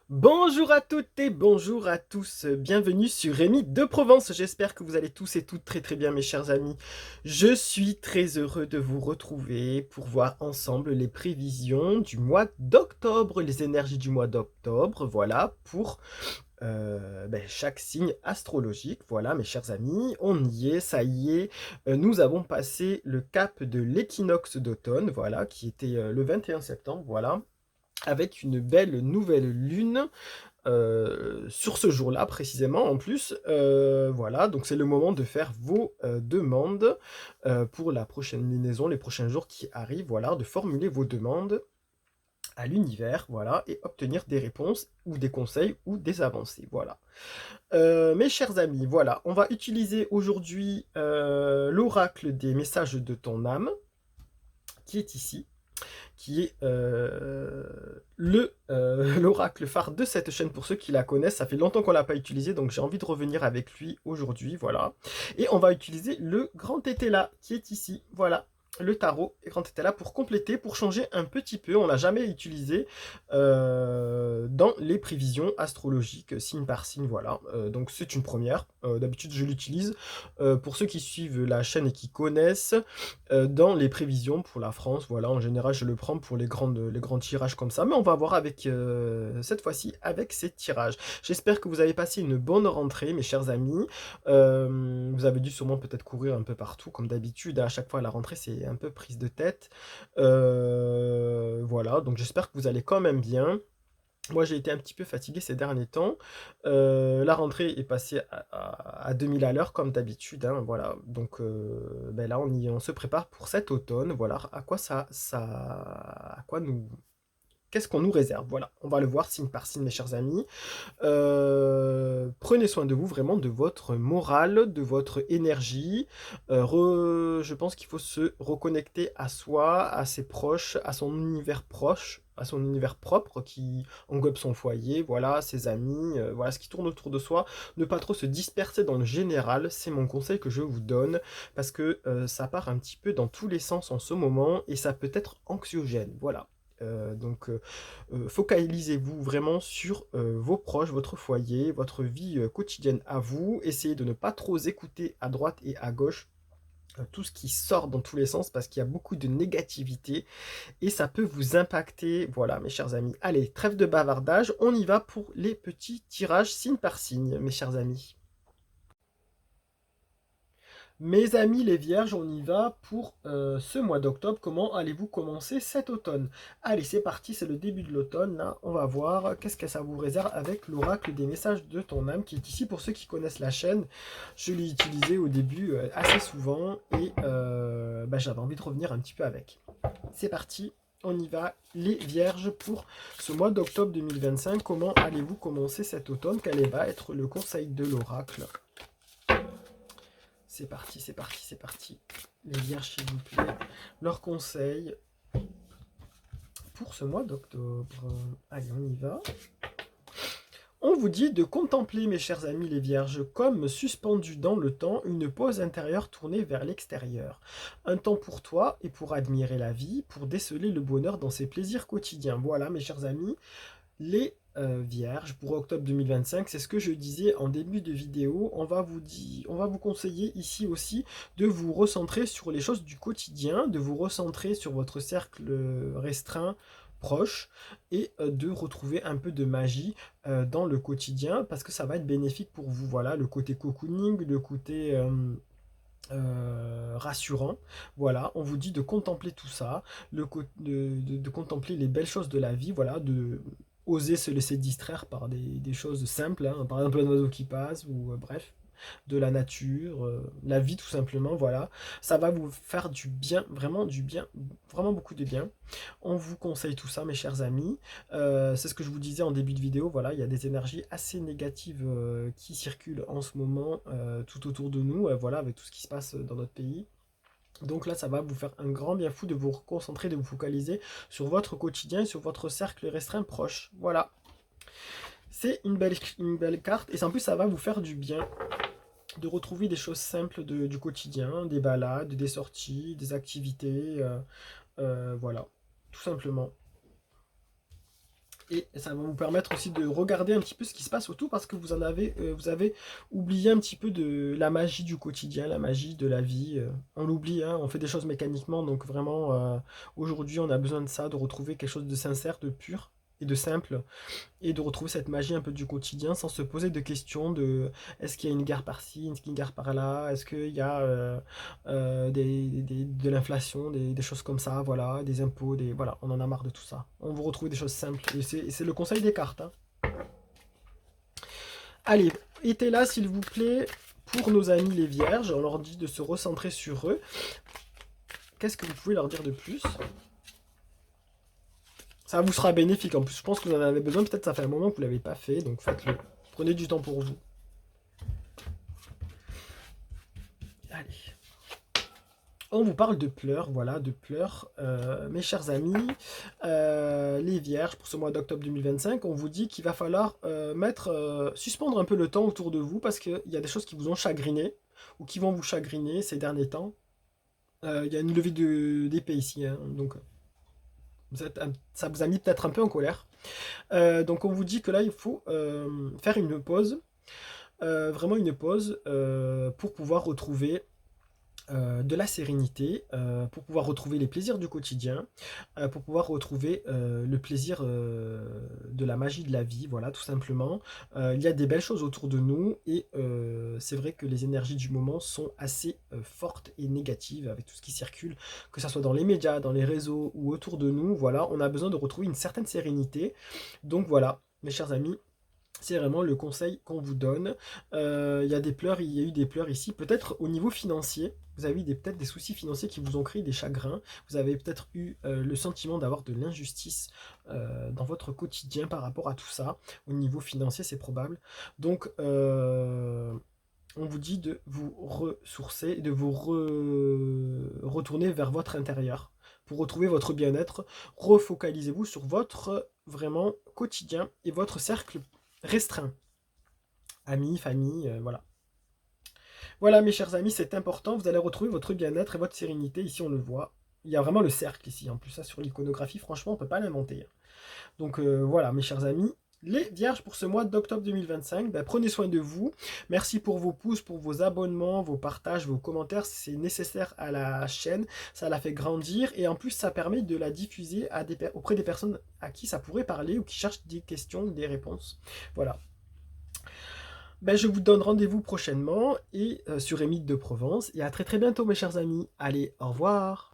Bonjour à toutes et bonjour à tous, bienvenue sur Rémi de Provence, j'espère que vous allez tous et toutes très bien mes chers amis. Je suis très heureux de vous retrouver pour voir ensemble les prévisions du mois d'octobre, les énergies du mois d'octobre, voilà, pour chaque signe astrologique. Voilà mes chers amis, on y est, ça y est, nous avons passé le cap de l'équinoxe d'automne, voilà, qui était le 21 septembre, voilà, avec une belle nouvelle lune sur ce jour-là précisément en plus. Voilà, donc c'est le moment de faire vos demandes pour la prochaine lunaison, les prochains jours qui arrivent, voilà, de formuler vos demandes à l'univers, voilà, et obtenir des réponses ou des conseils ou des avancées, voilà. Mes chers amis, voilà, on va utiliser aujourd'hui l'oracle des messages de ton âme, qui est ici, qui est l'oracle phare de cette chaîne pour ceux qui la connaissent. Ça fait longtemps qu'on l'a pas utilisé, donc j'ai envie de revenir avec lui aujourd'hui, voilà. Et on va utiliser le grand tétela qui est ici, voilà. Le tarot et grand tétela pour compléter, pour changer un petit peu. On l'a jamais utilisé dans les prévisions astrologiques, signe par signe, voilà. Donc c'est une première. D'habitude je l'utilise pour ceux qui suivent la chaîne et qui connaissent dans les prévisions pour la France. Voilà, en général, je le prends pour les grands tirages comme ça. Mais on va voir avec cette fois-ci avec ces tirages. J'espère que vous avez passé une bonne rentrée, mes chers amis. Vous avez dû sûrement peut-être courir un peu partout, comme d'habitude. À chaque fois, à la rentrée, c'est un peu prise de tête. Voilà, donc j'espère que vous allez quand même bien. Moi, j'ai été un petit peu fatigué ces derniers temps. La rentrée est passée à 2000 à l'heure, comme d'habitude, hein, voilà. Donc là, on se prépare pour cet automne. Voilà, à quoi à quoi qu'est-ce qu'on nous réserve? Voilà, on va le voir signe par signe, mes chers amis. Prenez soin de vous, vraiment, de votre morale, de votre énergie. Je pense qu'il faut se reconnecter à soi, à ses proches, à son univers proche, à son univers propre qui englobe son foyer, voilà, ses amis, voilà, ce qui tourne autour de soi. Ne pas trop se disperser dans le général, c'est mon conseil que je vous donne, parce que ça part un petit peu dans tous les sens en ce moment et ça peut être anxiogène, voilà. Focalisez-vous vraiment sur vos proches, votre foyer, votre vie quotidienne à vous. Essayez de ne pas trop écouter à droite et à gauche tout ce qui sort dans tous les sens parce qu'il y a beaucoup de négativité et ça peut vous impacter. Voilà, mes chers amis. Allez, trêve de bavardage, on y va pour les petits tirages signe par signe, mes chers amis. Mes amis les vierges, on y va pour ce mois d'octobre. Comment allez-vous commencer cet automne? Allez, c'est parti, c'est le début de l'automne. Là, on va voir qu'est-ce que ça vous réserve avec l'oracle des messages de ton âme qui est ici. Pour ceux qui connaissent la chaîne, je l'ai utilisé au début assez souvent et j'avais envie de revenir un petit peu avec. C'est parti, on y va, les vierges, pour ce mois d'octobre 2025. Comment allez-vous commencer cet automne? Quel va être le conseil de l'oracle? C'est parti, c'est parti, c'est parti. Les vierges, s'il vous plaît. Leurs conseils pour ce mois d'octobre. Allez, on y va. On vous dit de contempler, mes chers amis les vierges, comme suspendu dans le temps, une pause intérieure tournée vers l'extérieur. Un temps pour toi et pour admirer la vie, pour déceler le bonheur dans ses plaisirs quotidiens. Voilà, mes chers amis, les vierges pour octobre 2025, c'est ce que je disais en début de vidéo. On va vous conseiller ici aussi de vous recentrer sur les choses du quotidien, de vous recentrer sur votre cercle restreint, proche, et de retrouver un peu de magie dans le quotidien parce que ça va être bénéfique pour vous. Voilà, le côté cocooning, le côté rassurant. Voilà, on vous dit de contempler tout ça, de contempler les belles choses de la vie, voilà, de oser se laisser distraire par des choses simples, hein, par exemple un oiseau qui passe, ou bref, de la nature, la vie tout simplement, voilà. Ça va vous faire du bien, vraiment beaucoup de bien. On vous conseille tout ça, mes chers amis. C'est ce que je vous disais en début de vidéo, voilà, il y a des énergies assez négatives qui circulent en ce moment tout autour de nous, voilà, avec tout ce qui se passe dans notre pays. Donc là, ça va vous faire un grand bien fou de vous concentrer, de vous focaliser sur votre quotidien, sur votre cercle restreint proche. Voilà. C'est une belle carte et en plus, ça va vous faire du bien de retrouver des choses simples du quotidien, des balades, des sorties, des activités, voilà, tout simplement. Et ça va vous permettre aussi de regarder un petit peu ce qui se passe autour parce que vous avez oublié un petit peu de la magie du quotidien, la magie de la vie. On l'oublie, hein, on fait des choses mécaniquement, donc vraiment aujourd'hui on a besoin de ça, de retrouver quelque chose de sincère, de pur et de simple, et de retrouver cette magie un peu du quotidien sans se poser de questions de est-ce qu'il y a une guerre par-ci, une guerre par-là, est-ce qu'il y a de l'inflation, des choses comme ça, voilà, des impôts, voilà, on en a marre de tout ça. On veut retrouver des choses simples, et c'est le conseil des cartes, hein. Allez, était là s'il vous plaît pour nos amis les vierges, on leur dit de se recentrer sur eux. Qu'est-ce que vous pouvez leur dire de plus? Ça vous sera bénéfique en plus, je pense que vous en avez besoin, peut-être ça fait un moment que vous ne l'avez pas fait, donc faites-le. Prenez du temps pour vous. Allez. On vous parle de pleurs, voilà, de pleurs. Mes chers amis, les vierges, pour ce mois d'octobre 2025, on vous dit qu'il va falloir suspendre un peu le temps autour de vous parce qu'il y a des choses qui vous ont chagriné ou qui vont vous chagriner ces derniers temps. Il y a une levée d'épée ici, hein, donc ça vous a mis peut-être un peu en colère. Donc on vous dit que là, il faut faire une pause, vraiment une pause pour pouvoir retrouver de la sérénité, pour pouvoir retrouver les plaisirs du quotidien, pour pouvoir retrouver le plaisir de la magie de la vie, voilà, tout simplement. Il y a des belles choses autour de nous et c'est vrai que les énergies du moment sont assez fortes et négatives avec tout ce qui circule, que ce soit dans les médias, dans les réseaux ou autour de nous. Voilà, on a besoin de retrouver une certaine sérénité. Donc voilà, mes chers amis, c'est vraiment le conseil qu'on vous donne. Il y a des pleurs, il y a eu des pleurs ici. Peut-être au niveau financier, vous avez eu peut-être des soucis financiers qui vous ont créé des chagrins. Vous avez peut-être eu le sentiment d'avoir de l'injustice dans votre quotidien par rapport à tout ça. Au niveau financier, c'est probable. Donc, on vous dit de vous ressourcer, de vous retourner vers votre intérieur pour retrouver votre bien-être. Refocalisez-vous sur votre vraiment quotidien et votre cercle restreint. Amis, famille, voilà. Voilà mes chers amis, c'est important, vous allez retrouver votre bien-être et votre sérénité, ici on le voit. Il y a vraiment le cercle ici, en plus ça sur l'iconographie, franchement on ne peut pas l'inventer. Donc voilà mes chers amis, les vierges pour ce mois d'octobre 2025, ben, prenez soin de vous. Merci pour vos pouces, pour vos abonnements, vos partages, vos commentaires. C'est nécessaire à la chaîne. Ça la fait grandir. Et en plus, ça permet de la diffuser auprès des personnes à qui ça pourrait parler ou qui cherchent des questions, des réponses. Voilà. Ben, je vous donne rendez-vous prochainement et sur Émile de Provence. Et à très très bientôt mes chers amis. Allez, au revoir.